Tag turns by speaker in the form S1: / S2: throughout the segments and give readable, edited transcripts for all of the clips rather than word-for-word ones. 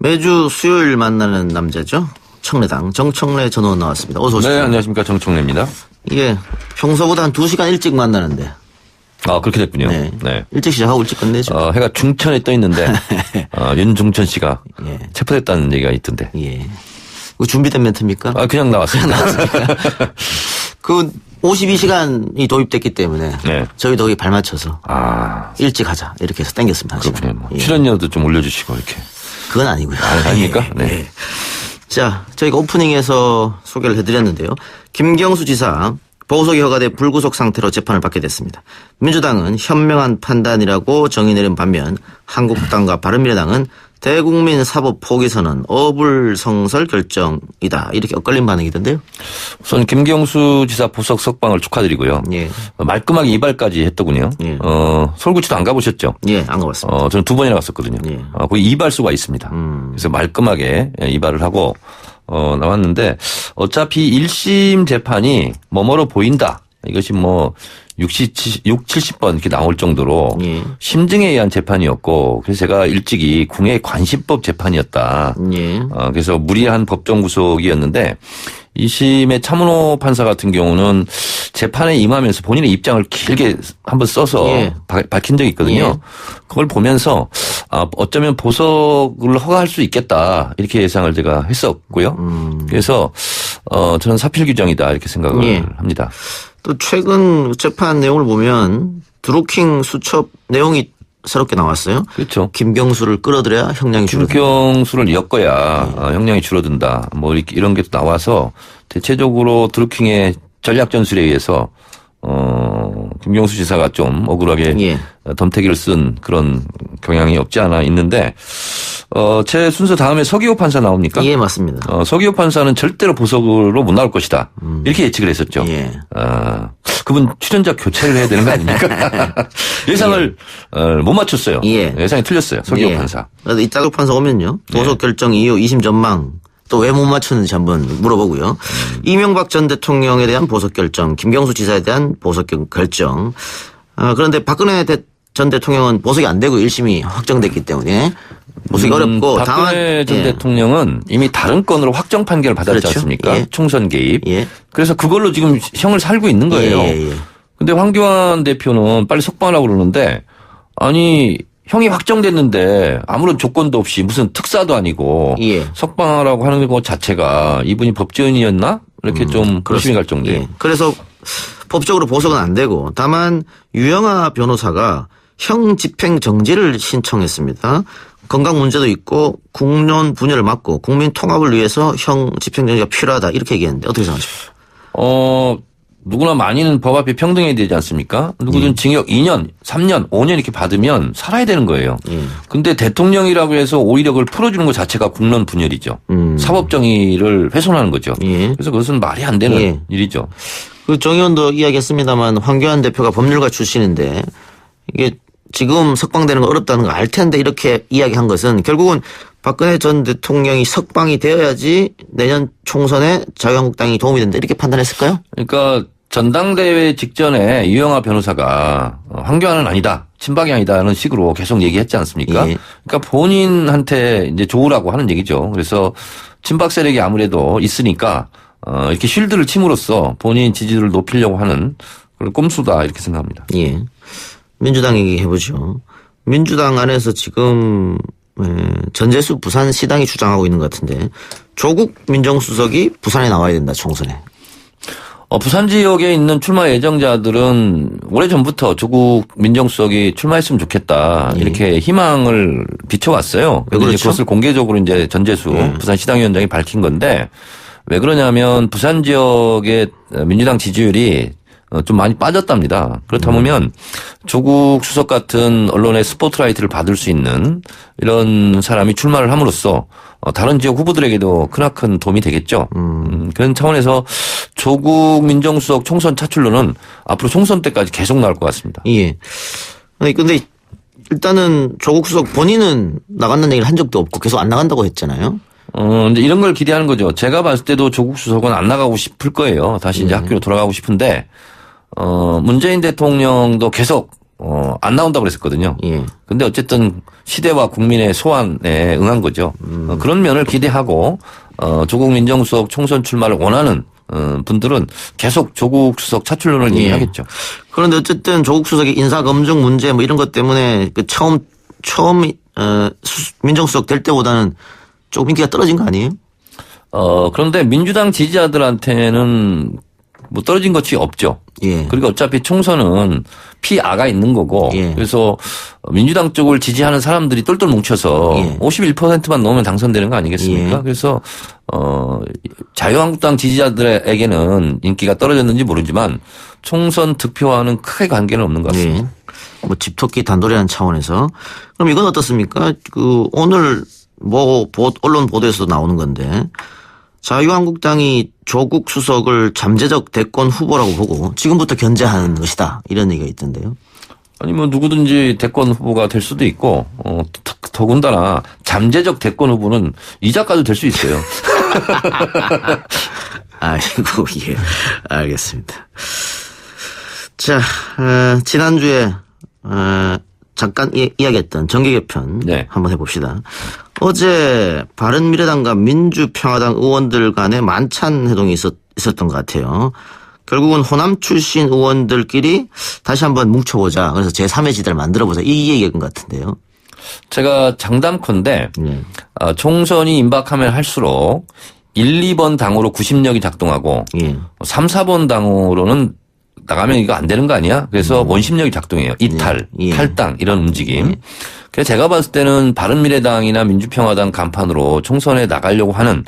S1: 매주 수요일 만나는 남자죠. 청래당 정청래 전 의원 나왔습니다. 어서 오십시오.
S2: 네, 안녕하십니까. 정청래입니다.
S1: 예, 평소보다 한 2시간 일찍 만나는데.
S2: 아, 그렇게 됐군요.
S1: 네.
S2: 네.
S1: 일찍 시작하고 일찍 끝내죠.
S2: 해가 중천에 떠 있는데, 윤중천 씨가
S1: 예.
S2: 체포됐다는 얘기가 있던데.
S1: 예. 그 준비된 멘트입니까?
S2: 그냥 나왔습니다.
S1: 그 52시간이 도입됐기 때문에
S2: 네.
S1: 저희도 거기 발맞춰서 일찍 하자 이렇게 해서 땡겼습니다.
S2: 그렇군요. 뭐.
S1: 예.
S2: 출연료도 좀 올려주시고 이렇게.
S1: 그건 아니고요.
S2: 아닙니까?
S1: 예.
S2: 네.
S1: 예. 자, 저희가 오프닝에서 소개를 해드렸는데요. 김경수 지사 보석이 허가돼 불구속 상태로 재판을 받게 됐습니다. 민주당은 현명한 판단이라고 정의 내린 반면 한국당과 바른미래당은 대국민 사법 포기 선언 어불성설 결정이다. 이렇게 엇갈린 반응이던데요.
S2: 우선 김경수 지사 보석 석방을 축하드리고요.
S1: 예.
S2: 말끔하게 이발까지 했더군요.
S1: 예.
S2: 서울구치도 안 가보셨죠?
S1: 예, 안 가봤습니다.
S2: 저는 2번이나 갔었거든요.
S1: 예.
S2: 거기 이발소가 있습니다. 그래서 말끔하게 이발을 하고 나왔는데 어차피 1심 재판이 뭐뭐로 보인다. 이것이 뭐 70번 이렇게 나올 정도로
S1: 예.
S2: 심증에 의한 재판이었고 그래서 제가 일찍이 궁예 관시법 재판이었다.
S1: 예.
S2: 그래서 무리한 법정 구속이었는데 2심의 차문호 판사 같은 경우는 재판에 임하면서 본인의 입장을 길게 한번 써서
S1: 예.
S2: 밝힌 적이 있거든요.
S1: 예.
S2: 그걸 보면서 어쩌면 보석을 허가할 수 있겠다 이렇게 예상을 제가 했었고요. 그래서 저는 사필 규정이다 이렇게 생각을
S1: 예.
S2: 합니다.
S1: 또 최근 재판 내용을 보면 드루킹 수첩 내용이 새롭게 나왔어요.
S2: 그렇죠.
S1: 김경수를 끌어들여야 형량이 줄어든다.
S2: 김경수를 엮어야 형량이 줄어든다. 뭐 이런 게 또 나와서 대체적으로 드루킹의 전략 전술에 의해서 김경수 지사가 좀 억울하게
S1: 예.
S2: 덤태기를 쓴 그런 경향이 없지 않아 있는데 제 순서 다음에 서기호 판사 나옵니까?
S1: 예, 맞습니다.
S2: 서기호 판사는 절대로 보석으로 못 나올 것이다. 이렇게 예측을 했었죠.
S1: 예.
S2: 그분 출연자 교체를 해야 되는 거 아닙니까? 예상을 못 맞췄어요.
S1: 예.
S2: 예상이 틀렸어요. 서기호
S1: 예.
S2: 판사.
S1: 그래서 이따가 판사 오면요. 보석 결정 이후 2심 전망 또 왜 못 맞췄는지 한번 물어보고요. 이명박 전 대통령에 대한 보석 결정, 김경수 지사에 대한 보석 결정. 그런데 박근혜 전 대통령은 보석이 안 되고 1심이 확정됐기 때문에 보석이 어렵고
S2: 박근혜 전 대통령은 이미 다른 건으로 확정 판결을 받았지
S1: 그렇죠.
S2: 않습니까?
S1: 예.
S2: 총선 개입.
S1: 예.
S2: 그래서 그걸로 지금 형을 살고 있는 거예요.
S1: 예.
S2: 근데 황교안 대표는 빨리 석방하라고 그러는데 아니 형이 확정됐는데 아무런 조건도 없이 무슨 특사도 아니고
S1: 예.
S2: 석방하라고 하는 것 자체가 이분이 법조인이었나? 이렇게 좀 의심이 갈 정도예요.
S1: 예. 그래서 법적으로 보석은 안 되고 다만 유영아 변호사가 형 집행 정지를 신청했습니다. 건강 문제도 있고 국론 분열을 막고 국민 통합을 위해서 형 집행 정지가 필요하다 이렇게 얘기했는데 어떻게 생각하십니까?
S2: 누구나 많이는 법 앞에 평등해야 되지 않습니까? 누구든 징역 2년, 3년, 5년 이렇게 받으면 살아야 되는 거예요. 근데 대통령이라고 해서 오히려 그걸 풀어주는 것 자체가 국론 분열이죠. 사법 정의를 훼손하는 거죠.
S1: 예.
S2: 그래서 그것은 말이 안 되는
S1: 예.
S2: 일이죠.
S1: 그 정 의원도 이야기했습니다만 황교안 대표가 법률가 출신인데 이게 지금 석방되는 거 어렵다는 거 알 텐데 이렇게 이야기한 것은 결국은 박근혜 전 대통령이 석방이 되어야지 내년 총선에 자유한국당이 도움이 된다 이렇게 판단했을까요?
S2: 그러니까 전당대회 직전에 유영아 변호사가 황교안은 아니다. 친박이 아니다라는 식으로 계속 얘기했지 않습니까?
S1: 예.
S2: 그러니까 본인한테 이제 좋으라고 하는 얘기죠. 그래서 친박 세력이 아무래도 있으니까 이렇게 쉴드를 침으로써 본인 지지율을 높이려고 하는 그런 꼼수다 이렇게 생각합니다.
S1: 예. 민주당 얘기해보죠. 민주당 안에서 지금 전재수 부산시당이 주장하고 있는 것 같은데 조국 민정수석이 부산에 나와야 된다 총선에.
S2: 부산 지역에 있는 출마 예정자들은 오래전부터 조국 민정수석이 출마했으면 좋겠다 이렇게 희망을 비춰왔어요.
S1: 왜 그렇죠?
S2: 그것을 공개적으로 이제 전재수 부산시당위원장이 밝힌 건데 왜 그러냐면 부산 지역의 민주당 지지율이 좀 많이 빠졌답니다. 그렇다면 조국 수석 같은 언론의 스포트라이트를 받을 수 있는 이런 사람이 출마를 함으로써 다른 지역 후보들에게도 크나큰 도움이 되겠죠. 그런 차원에서 조국 민정수석 총선 차출로는 앞으로 총선 때까지 계속 나올 것 같습니다.
S1: 예. 아니 근데 일단은 조국 수석 본인은 나간다는 얘기를 한 적도 없고 계속 안 나간다고 했잖아요.
S2: 이제 이런 걸 기대하는 거죠. 제가 봤을 때도 조국 수석은 안 나가고 싶을 거예요. 다시 이제 학교로 돌아가고 싶은데 문재인 대통령도 계속 안 나온다고 그랬었거든요.
S1: 예.
S2: 근데 어쨌든 시대와 국민의 소환에 응한 거죠. 그런 면을 기대하고 조국 민정수석 총선 출마를 원하는 분들은 계속 조국 수석 차출론을
S1: 예.
S2: 얘기하겠죠.
S1: 그런데 어쨌든 조국 수석의 인사 검증 문제 뭐 이런 것 때문에 그 처음 민정수석 될 때보다는 조금 인기가 떨어진 거 아니에요?
S2: 그런데 민주당 지지자들한테는 뭐 떨어진 것이 없죠.
S1: 예.
S2: 그리고 어차피 총선은 피아가 있는 거고
S1: 예.
S2: 그래서 민주당 쪽을 지지하는 사람들이 똘똘 뭉쳐서
S1: 예.
S2: 51%만 넘으면 당선되는 거 아니겠습니까?
S1: 예.
S2: 그래서 자유한국당 지지자들에게는 인기가 떨어졌는지 모르지만 총선 득표와는 크게 관계는 없는 것 같습니다.
S1: 예. 뭐 집토끼 단도리라는 차원에서 그럼 이건 어떻습니까? 그 오늘 뭐 언론 보도에서도 나오는 건데 자유한국당이 조국 수석을 잠재적 대권 후보라고 보고 지금부터 견제하는 것이다 이런 얘기가 있던데요.
S2: 아니 뭐 누구든지 대권 후보가 될 수도 있고 더군다나 잠재적 대권 후보는 이 작가도 될 수 있어요.
S1: 아이고 예 알겠습니다. 자 지난주에 잠깐 이야기했던 정계 개편
S2: 네.
S1: 한번 해봅시다. 어제 바른미래당과 민주평화당 의원들 간에 만찬 회동이 있었던 것 같아요. 결국은 호남 출신 의원들끼리 다시 한번 뭉쳐보자. 그래서 제3의 지대를 만들어보자. 이 얘기인 것 같은데요.
S2: 제가 장담컨대 총선이 임박하면 할수록 1, 2번 당으로 구심력이 작동하고
S1: 예.
S2: 3, 4번 당으로는 나가면 이거 안 되는 거 아니야? 그래서 원심력이 작동해요. 이탈,
S1: 예.
S2: 탈당 이런 움직임. 그래서 제가 봤을 때는 바른미래당이나 민주평화당 간판으로 총선에 나가려고 하는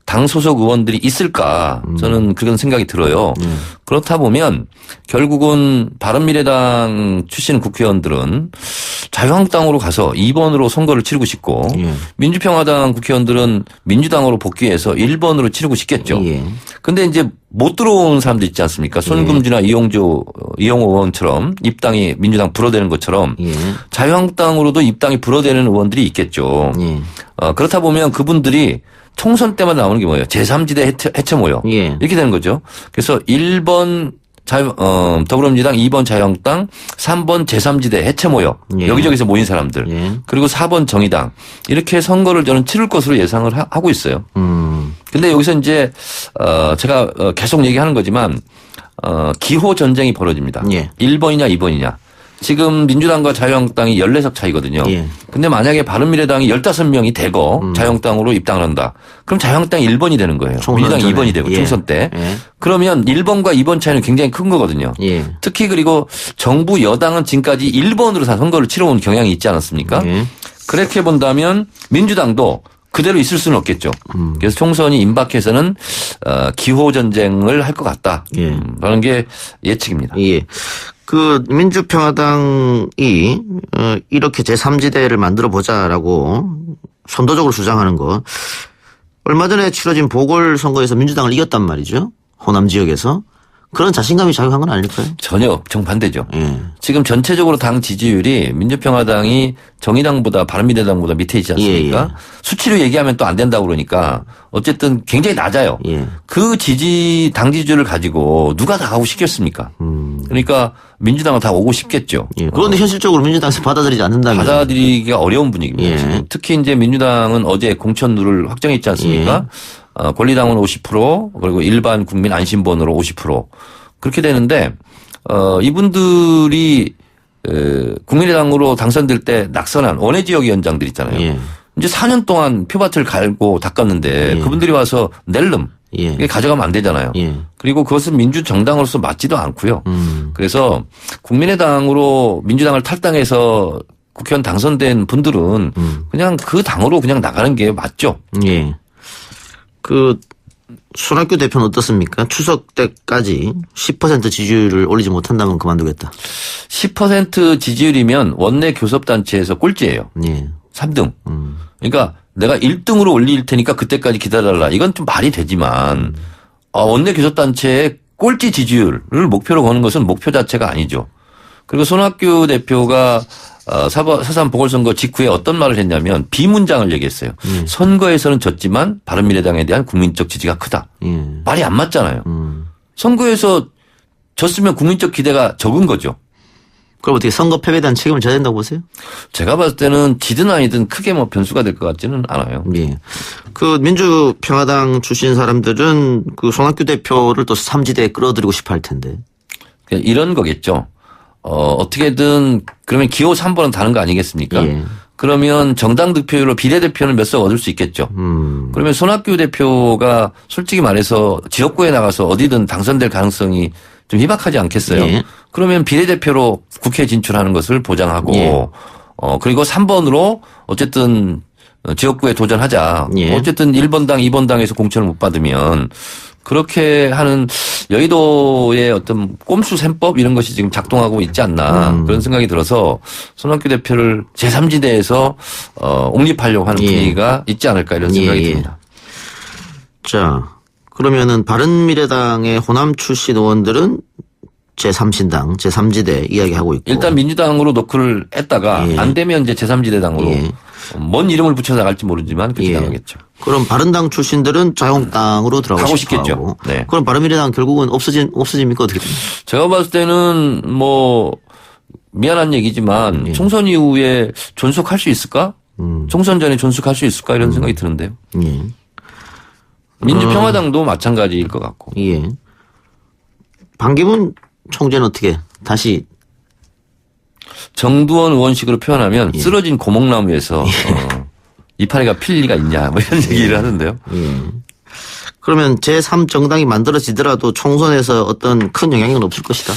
S2: 당 소속 의원들이 있을까 저는 그런 생각이 들어요. 그렇다 보면 결국은 바른미래당 출신 국회의원들은 자유한국당으로 가서 2번으로 선거를 치르고 싶고
S1: 예.
S2: 민주평화당 국회의원들은 민주당으로 복귀해서 1번으로 치르고 싶겠죠.
S1: 예.
S2: 근데 이제 못 들어온 사람도 있지 않습니까? 손금주나 이용호 의원처럼 입당이 민주당 불어대는 것처럼
S1: 예.
S2: 자유한국당으로도 입당이 불어대는 의원들이 있겠죠.
S1: 예.
S2: 그렇다 보면 그분들이 총선 때마다 나오는 게 뭐예요? 제3지대 해체 모여.
S1: 예.
S2: 이렇게 되는 거죠. 그래서 1번 더불어민주당, 2번 자유한국당, 3번 제3지대 해체 모여.
S1: 예.
S2: 여기저기서 모인 사람들.
S1: 예.
S2: 그리고 4번 정의당. 이렇게 선거를 저는 치를 것으로 예상을 하고 있어요. 근데 여기서 이제 제가 계속 얘기하는 거지만 기호 전쟁이 벌어집니다.
S1: 예.
S2: 1번이냐 2번이냐. 지금 민주당과 자유한국당이 14석 차이거든요.
S1: 예.
S2: 근데 만약에 바른미래당이 15명이 되고 자유한국당으로 입당을 한다. 그럼 자유한국당이 1번이 되는 거예요. 민주당이
S1: 전에.
S2: 2번이 되고
S1: 예.
S2: 총선 때.
S1: 예.
S2: 그러면 1번과 2번 차이는 굉장히 큰 거거든요.
S1: 예.
S2: 특히 그리고 정부 여당은 지금까지 1번으로 선거를 치러온 경향이 있지 않았습니까?
S1: 예.
S2: 그렇게 본다면 민주당도 그대로 있을 수는 없겠죠. 그래서 총선이 임박해서는 기호 전쟁을 할 것 같다.
S1: 예.
S2: 라는 게 예측입니다.
S1: 예. 그 민주평화당이 이렇게 제3지대를 만들어 보자라고 선도적으로 주장하는 거 얼마 전에 치러진 보궐선거에서 민주당을 이겼단 말이죠. 호남 지역에서. 그런 자신감이 작용한 건 아닐까요?
S2: 전혀 정반대죠.
S1: 예.
S2: 지금 전체적으로 당 지지율이 민주평화당이 정의당보다 바른미래당보다 밑에 있지 않습니까?
S1: 예, 예.
S2: 수치로 얘기하면 또 안 된다고 그러니까 어쨌든 굉장히 낮아요.
S1: 예.
S2: 그 당 지지율을 가지고 누가 다 가고 싶겠습니까? 그러니까 민주당은 다 오고 싶겠죠.
S1: 예. 그런데 현실적으로 민주당에서 받아들이지 않는다면.
S2: 받아들이기가 어려운 분위기입니다.
S1: 예.
S2: 지금. 특히 이제 민주당은 어제 공천룰을 확정했지 않습니까? 권리당원 50% 그리고 일반 국민 안심번호로 50% 그렇게 되는데 이분들이 국민의당으로 당선될 때 낙선한 원외 지역위원장들 있잖아요.
S1: 예.
S2: 이제 4년 동안 표밭을 갈고 닦았는데
S1: 예.
S2: 그분들이 와서 낼름
S1: 예.
S2: 이게 가져가면 안 되잖아요.
S1: 예.
S2: 그리고 그것은 민주정당으로서 맞지도 않고요. 그래서 국민의당으로 민주당을 탈당해서 국회의원 당선된 분들은 그냥 그 당으로 그냥 나가는 게 맞죠.
S1: 예. 그 손학규 대표는 어떻습니까? 추석 때까지 10% 지지율을 올리지 못한다면 그만두겠다.
S2: 10% 지지율이면 원내 교섭단체에서 꼴찌예요.
S1: 예.
S2: 3등. 그러니까 내가 1등으로 올릴 테니까 그때까지 기다려라. 이건 좀 말이 되지만 원내 교섭단체의 꼴찌 지지율을 목표로 거는 것은 목표 자체가 아니죠. 그리고 손학규 대표가 4.3 보궐선거 직후에 어떤 말을 했냐면 비문장을 얘기했어요. 선거에서는 졌지만 바른미래당에 대한 국민적 지지가 크다.
S1: 예.
S2: 말이 안 맞잖아요. 선거에서 졌으면 국민적 기대가 적은 거죠.
S1: 그럼 어떻게 선거 패배에 대한 책임을 져야 된다고 보세요?
S2: 제가 봤을 때는 지든 아니든 크게 뭐 변수가 될 것 같지는 않아요.
S1: 예. 그 민주평화당 출신 사람들은 그 손학규 대표를 또 삼지대에 끌어들이고 싶어 할 텐데.
S2: 이런 거겠죠. 어떻게든 그러면 기호 3번은 다른 거 아니겠습니까?
S1: 예.
S2: 그러면 정당 득표율로 비례대표는 몇 석 얻을 수 있겠죠. 그러면 손학규 대표가 솔직히 말해서 지역구에 나가서 어디든 당선될 가능성이 좀 희박하지 않겠어요.
S1: 예.
S2: 그러면 비례대표로 국회에 진출하는 것을 보장하고
S1: 예.
S2: 그리고 3번으로 어쨌든 지역구에 도전하자.
S1: 예.
S2: 어쨌든 1번 당, 2번 당에서 공천을 못 받으면 그렇게 하는 여의도의 어떤 꼼수 셈법 이런 것이 지금 작동하고 있지 않나 그런 생각이 들어서 손학규 대표를 제3지대에서 옹립하려고 하는
S1: 예.
S2: 분위기가 있지 않을까 이런 생각이 듭니다.
S1: 자, 그러면은 바른미래당의 호남 출신 의원들은 제3신당, 제3지대 이야기하고 있고.
S2: 일단 민주당으로 노크를 했다가
S1: 예.
S2: 안 되면 이제 제3지대 당으로
S1: 예.
S2: 뭔 이름을 붙여 나갈지 모르지만 그렇게 나가겠죠.
S1: 그럼 바른당 출신들은 자유한국당으로 들어가고
S2: 가고
S1: 싶어
S2: 싶겠죠.
S1: 하고.
S2: 네.
S1: 그럼 바른미래당 결국은 없어집니까? 어떻게 됩니까?
S2: 제가 봤을 때는 뭐 미안한 얘기지만
S1: 예.
S2: 총선 이후에 존속할 수 있을까? 총선 전에 존속할 수 있을까? 이런 생각이 드는데요.
S1: 예.
S2: 민주평화당도 마찬가지일 것 같고.
S1: 예. 반기문 총재는 어떻게 다시
S2: 정두원 의원식으로 표현하면 쓰러진 고목나무에서 이파리가 필 리가 있냐 뭐 이런 얘기를 하는데요.
S1: 그러면 제3정당이 만들어지더라도 총선에서 어떤 큰 영향은 없을 것이다.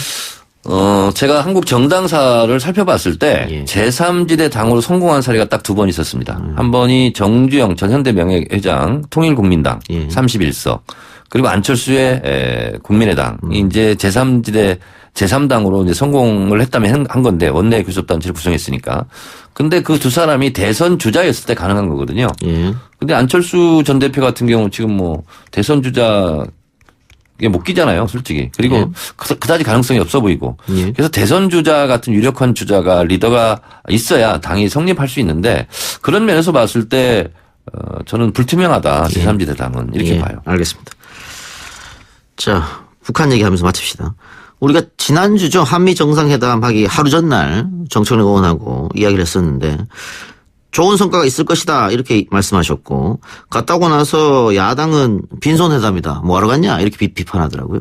S2: 제가 한국 정당사를 살펴봤을 때
S1: 예.
S2: 제3지대 당으로 성공한 사례가 딱 두 번 있었습니다. 한 번이 정주영 전 현대명예회장 통일국민당
S1: 예.
S2: 31석 그리고 안철수의 국민의당이 이제 제3지대 제3당으로 이제 성공을 했다면 한 건데 원내 교섭단체를 구성했으니까. 근데 그 두 사람이 대선 주자였을 때 가능한 거거든요.
S1: 예.
S2: 근데 안철수 전 대표 같은 경우 지금 뭐 대선 주자 이게 못 끼잖아요, 솔직히. 그리고
S1: 예.
S2: 그다지 가능성이 없어 보이고.
S1: 예.
S2: 그래서 대선 주자 같은 유력한 주자가 리더가 있어야 당이 성립할 수 있는데 그런 면에서 봤을 때 저는 불투명하다. 제3지대 당은 이렇게
S1: 예.
S2: 봐요.
S1: 알겠습니다. 자, 북한 얘기하면서 마칩시다. 우리가 지난주죠. 한미 정상회담 하기 하루 전날 정청래 의원하고 이야기를 했었는데 좋은 성과가 있을 것이다 이렇게 말씀하셨고 갔다 오고 나서 야당은 빈손회담이다. 뭐하러 갔냐 이렇게 비판하더라고요.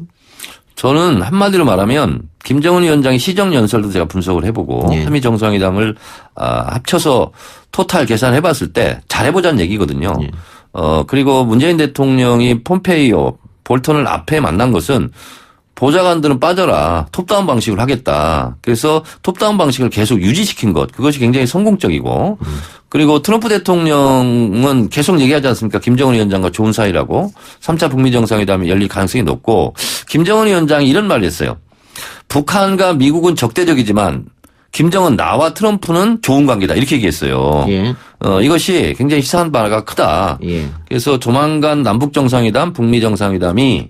S2: 저는 한마디로 말하면 김정은 위원장의 시정연설도 제가 분석을 해보고
S1: 예.
S2: 한미 정상회담을 합쳐서 토탈 계산해봤을 때 잘해보자는 얘기거든요.
S1: 예.
S2: 그리고 문재인 대통령이 폼페이오 볼턴을 앞에 만난 것은 보좌관들은 빠져라. 톱다운 방식으로 하겠다. 그래서 톱다운 방식을 계속 유지시킨 것. 그것이 굉장히 성공적이고. 그리고 트럼프 대통령은 계속 얘기하지 않습니까? 김정은 위원장과 좋은 사이라고. 3차 북미 정상회담이 열릴 가능성이 높고. 김정은 위원장이 이런 말을 했어요. 북한과 미국은 적대적이지만 김정은 나와 트럼프는 좋은 관계다. 이렇게 얘기했어요.
S1: 예.
S2: 이것이 굉장히 시사한 바가 크다.
S1: 예.
S2: 그래서 조만간 남북 정상회담, 북미 정상회담이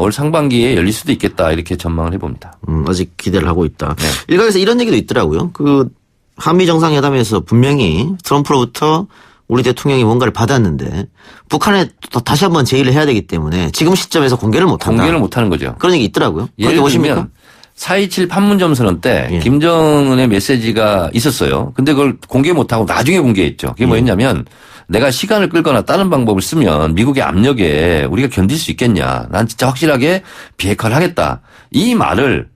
S2: 올 상반기에 열릴 수도 있겠다 이렇게 전망을 해봅니다.
S1: 아직 기대를 하고 있다.
S2: 네.
S1: 일각에서 이런 얘기도 있더라고요. 그 한미 정상회담에서 분명히 트럼프로부터 우리 대통령이 뭔가를 받았는데 북한에 또 다시 한번 제의를 해야 되기 때문에 지금 시점에서 공개를 못한다.
S2: 공개를 못하는 거죠.
S1: 그런 얘기 있더라고요. 그렇게
S2: 예를
S1: 보십니까?
S2: 들면 4.27 판문점 선언 때
S1: 예.
S2: 김정은의 메시지가 있었어요. 근데 그걸 공개 못하고 나중에 공개했죠. 그게 뭐였냐면 내가 시간을 끌거나 다른 방법을 쓰면 미국의 압력에 우리가 견딜 수 있겠냐. 난 진짜 확실하게 비핵화를 하겠다. 이 말을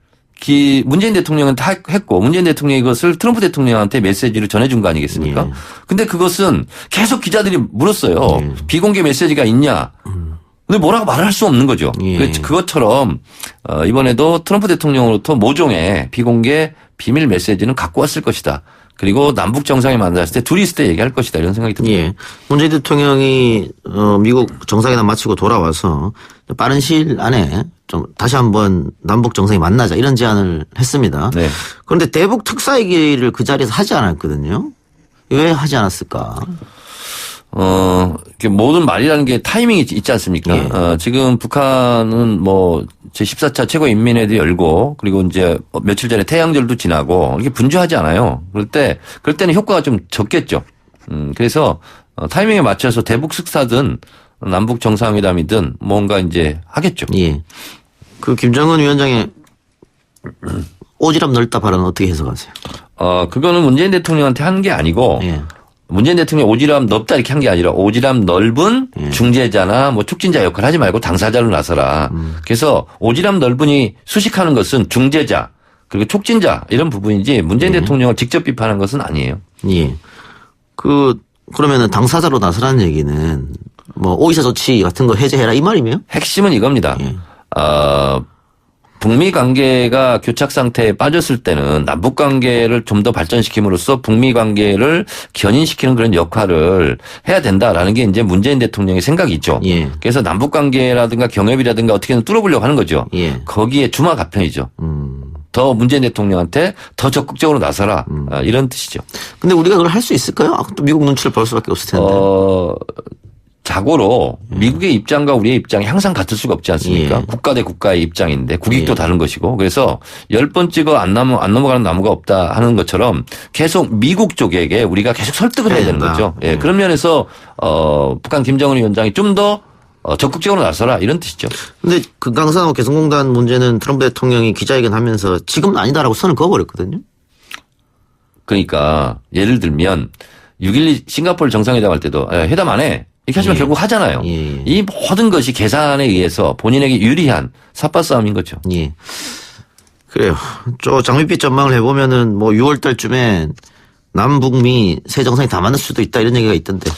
S2: 문재인 대통령은 다 했고 문재인 대통령이 이것을 트럼프 대통령한테 메시지를 전해준 거 아니겠습니까?
S1: 예.
S2: 근데 그것은 계속 기자들이 물었어요.
S1: 예.
S2: 비공개 메시지가 있냐. 근데 뭐라고 말을 할 수 없는 거죠.
S1: 예.
S2: 그것처럼 이번에도 트럼프 대통령으로부터 모종의 비공개 비밀 메시지는 갖고 왔을 것이다. 그리고 남북 정상이 만났을 때 둘이 있을 때 얘기할 것이다. 이런 생각이 듭니다.
S1: 예. 문재인 대통령이 미국 정상회담 마치고 돌아와서 빠른 시일 안에 좀 다시 한번 남북 정상이 만나자 이런 제안을 했습니다.
S2: 네.
S1: 그런데 대북 특사 얘기를 그 자리에서 하지 않았거든요. 왜 하지 않았을까?
S2: 이렇게 모든 말이라는 게 타이밍이 있지 않습니까?
S1: 예.
S2: 지금 북한은 뭐 제14차 최고인민회도 열고 그리고 이제 며칠 전에 태양절도 지나고 이렇게 분주하지 않아요. 그럴 때는 효과가 좀 적겠죠. 그래서 타이밍에 맞춰서 대북 특사든 남북 정상회담이든 뭔가 이제 하겠죠.
S1: 예. 그 김정은 위원장의 오지랖 넓다 발언은 어떻게 해석하세요?
S2: 그거는 문재인 대통령한테 한 게 아니고
S1: 예.
S2: 문재인 대통령이 오지랖 넓다 이렇게 한 게 아니라 오지랖 넓은 중재자나 뭐 촉진자 역할을 하지 말고 당사자로 나서라. 그래서 오지랖 넓은이 수식하는 것은 중재자 그리고 촉진자 이런 부분이지 문재인 대통령을 직접 비판한 것은 아니에요.
S1: 예. 그러면은 당사자로 나서라는 얘기는 뭐 오이사 조치 같은 거 해제해라 이 말이며?
S2: 핵심은 이겁니다. 북미 관계가 교착 상태에 빠졌을 때는 남북 관계를 좀 더 발전시킴으로써 북미 관계를 견인시키는 그런 역할을 해야 된다라는 게 이제 문재인 대통령의 생각이죠.
S1: 예.
S2: 그래서 남북 관계라든가 경협이라든가 어떻게든 뚫어보려고 하는 거죠.
S1: 예.
S2: 거기에 주마가편이죠. 더 문재인 대통령한테 더 적극적으로 나서라 이런 뜻이죠.
S1: 근데 우리가 그걸 할 수 있을까요? 또 미국 눈치를 볼 수밖에 없을 텐데.
S2: 자고로 미국의 입장과 우리의 입장이 항상 같을 수가 없지 않습니까?
S1: 예.
S2: 국가 대 국가의 입장인데 국익도
S1: 예.
S2: 다른 것이고 그래서 10번 찍어 안 넘어가는 나무가 없다 하는 것처럼 계속 미국 쪽에게 우리가 계속 설득을 해야 되는 거죠. 예. 그런 면에서 북한 김정은 위원장이 좀 더 적극적으로 나서라 이런 뜻이죠.
S1: 근데 금강산업 개성공단 문제는 트럼프 대통령이 기자회견하면서 지금은 아니다라고 선을 그어버렸거든요.
S2: 그러니까 예를 들면 6.12 싱가포르 정상회담 할 때도 회담 안 해. 이렇게 하시면 결국 하잖아요.
S1: 예.
S2: 이 모든 것이 계산에 의해서 본인에게 유리한 삿바 싸움인 거죠.
S1: 예. 그래요. 장밋빛 전망을 해보면은 뭐 6월 달쯤에 남북미 새 정상이 다 만날 수도 있다 이런 얘기가 있던데.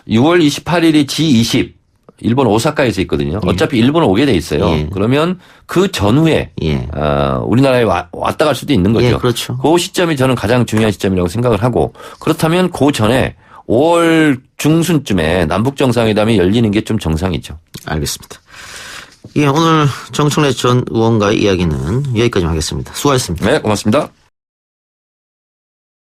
S2: 6월 28일이 G20 일본 오사카에서 있거든요. 어차피 일본은 오게 돼 있어요.
S1: 예.
S2: 그러면 그 전후에
S1: 예.
S2: 우리나라에 왔다 갈 수도 있는 거죠.
S1: 예, 그렇죠.
S2: 그 시점이 저는 가장 중요한 시점이라고 생각을 하고 그렇다면 그 전에 5월 중순쯤에 남북 정상회담이 열리는 게 좀 정상이죠.
S1: 알겠습니다. 예, 오늘 정청래 전 의원과의 이야기는 여기까지 하겠습니다. 수고하셨습니다.
S2: 네, 고맙습니다.